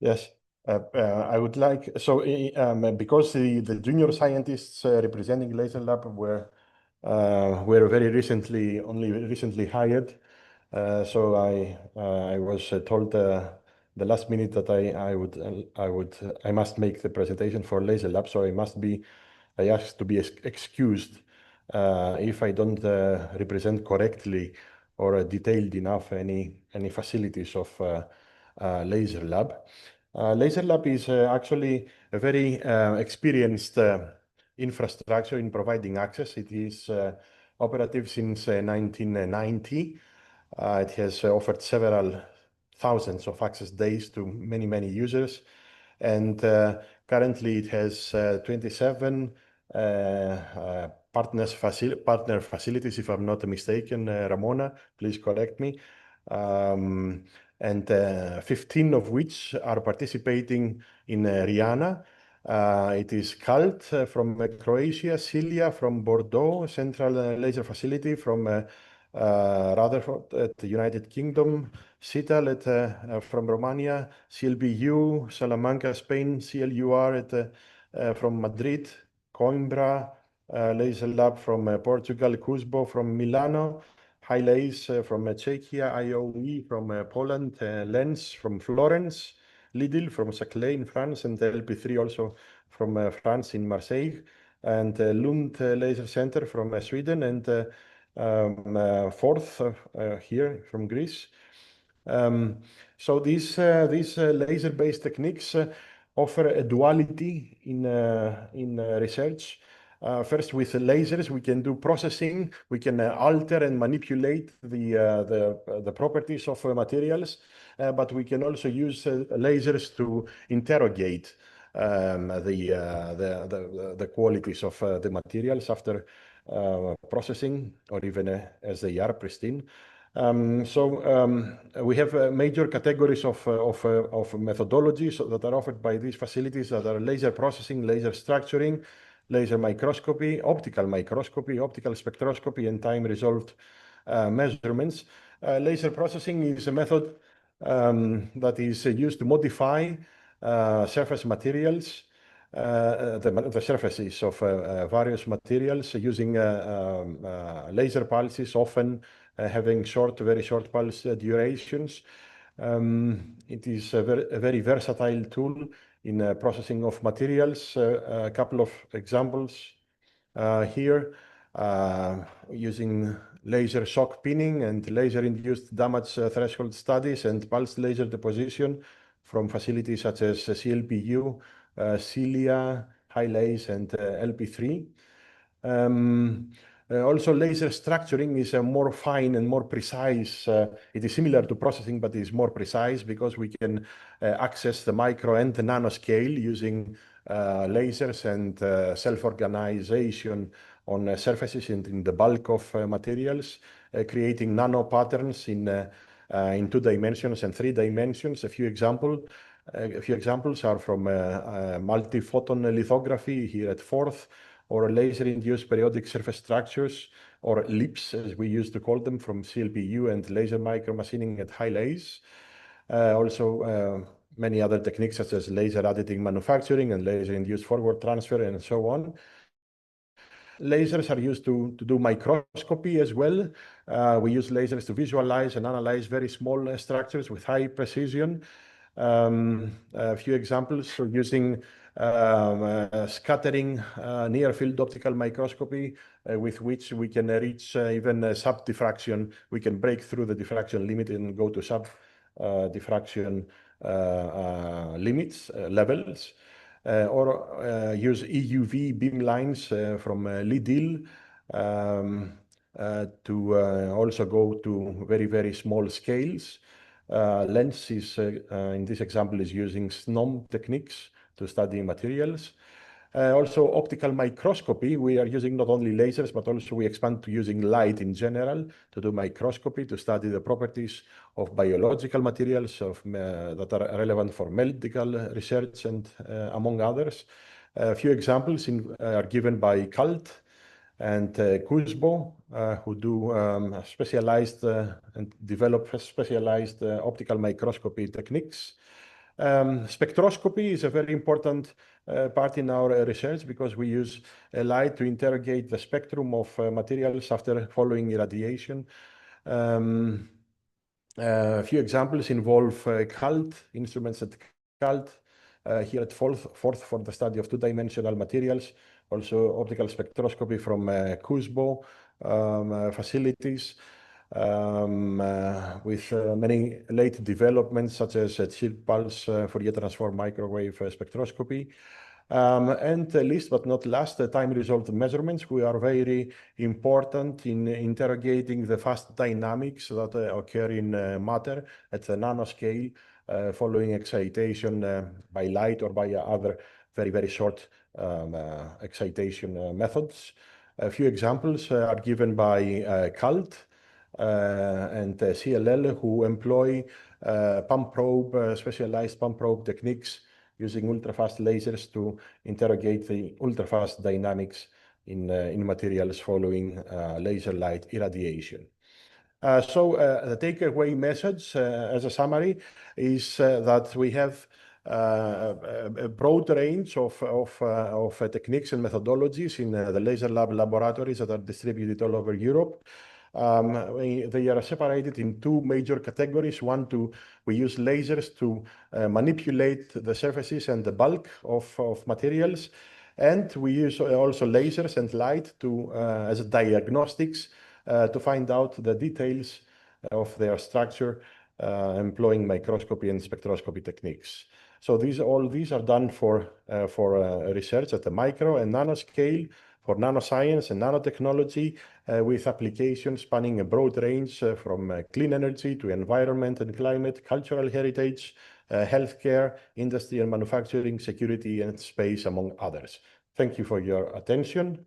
Yes, I would like, so because the junior scientists representing Laser Lab were only recently hired, so I was told the last minute that I must make the presentation for Laser Lab, so I asked to be excused if I don't represent correctly or detailed enough any facilities of Laser Lab. Laser Lab is actually a very experienced infrastructure in providing access. It is operative since 1990. It has offered several thousands of access days to many users. And currently it has 27 partner facilities, if I'm not mistaken. Ramona, please correct me. And 15 of which are participating in RIANA. It is CALT from Croatia, Cilia from Bordeaux, Central Laser Facility from Rutherford at the United Kingdom, CITAL from Romania, CLBU, Salamanca, Spain, CLUR from Madrid, Coimbra, Laser Lab from Portugal, Cusbo from Milano, HiLaser from Czechia, IOE from Poland, Lens from Florence, Lidl from Saclay in France, and LP3 also from France in Marseille, and Lund Laser Center from Sweden, and fourth here from Greece. So these laser-based techniques offer a duality in research. First, with lasers, we can do processing. We can alter and manipulate the properties of materials, but we can also use lasers to interrogate the qualities of the materials after processing, or even as they are pristine. We have major categories of methodologies that are offered by these facilities, that are laser processing, laser structuring, laser microscopy, optical spectroscopy, and time-resolved measurements. Laser processing is a method that is used to modify surface materials, the surfaces of various materials using laser pulses, often having very short pulse durations. It is a very versatile tool in processing of materials. A couple of examples here, using laser shock pinning and laser-induced damage threshold studies and pulsed laser deposition from facilities such as CLBU, Cilia, HiLaser, and LP3. Also, laser structuring is more fine and more precise. It is similar to processing, but it is more precise because we can access the micro and the nanoscale using lasers and self-organization on surfaces and in the bulk of materials, creating nano patterns in 2 dimensions and 3 dimensions. A few examples are from multi-photon lithography here at Forth, or laser-induced periodic surface structures, or LIPS, as we used to call them, from CLBU, and laser micromachining at HiLaser. Also, many other techniques such as laser additive manufacturing and laser-induced forward transfer, and so on. Lasers are used to do microscopy as well. We use lasers to visualize and analyze very small structures with high precision. A few examples are using scattering near-field optical microscopy, with which we can reach even sub-diffraction. We can break through the diffraction limit and go to sub-diffraction levels, or use EUV beam lines from Lidl to also go to very small scales. Lens is, in this example, is using SNOM techniques to study materials. Also, optical microscopy, we are using not only lasers, but also we expand to using light in general to do microscopy, to study the properties of biological materials that are relevant for medical research, and among others. A few examples are given by CALT and Cusbo, who do specialized and develop specialized optical microscopy techniques. Spectroscopy is a very important part in our research because we use light to interrogate the spectrum of materials after following irradiation. A few examples involve CALT, instruments at CALT, here at Forth for the study of two-dimensional materials, also optical spectroscopy from CUSBO facilities, with many late developments such as chill pulse Fourier transform microwave spectroscopy. And least but not last, the time-resolved measurements, we are very important in interrogating the fast dynamics that occur in matter at the nanoscale following excitation by light or by other very, very short excitation methods. A few examples are given by CALT and CLL, who employ pump probe, specialized pump probe techniques using ultrafast lasers to interrogate the ultrafast dynamics in materials following laser light irradiation. So the takeaway message as a summary is that we have a broad range of techniques and methodologies in the laser lab laboratories that are distributed all over Europe. They are separated in two major categories. One, we use lasers to manipulate the surfaces and the bulk of materials. And we use also lasers and light as diagnostics to find out the details of their structure, employing microscopy and spectroscopy techniques. So all these are done for research at the micro and nanoscale, for nanoscience and nanotechnology, with applications spanning a broad range from clean energy to environment and climate, cultural heritage, healthcare, industry and manufacturing, security and space, among others. Thank you for your attention.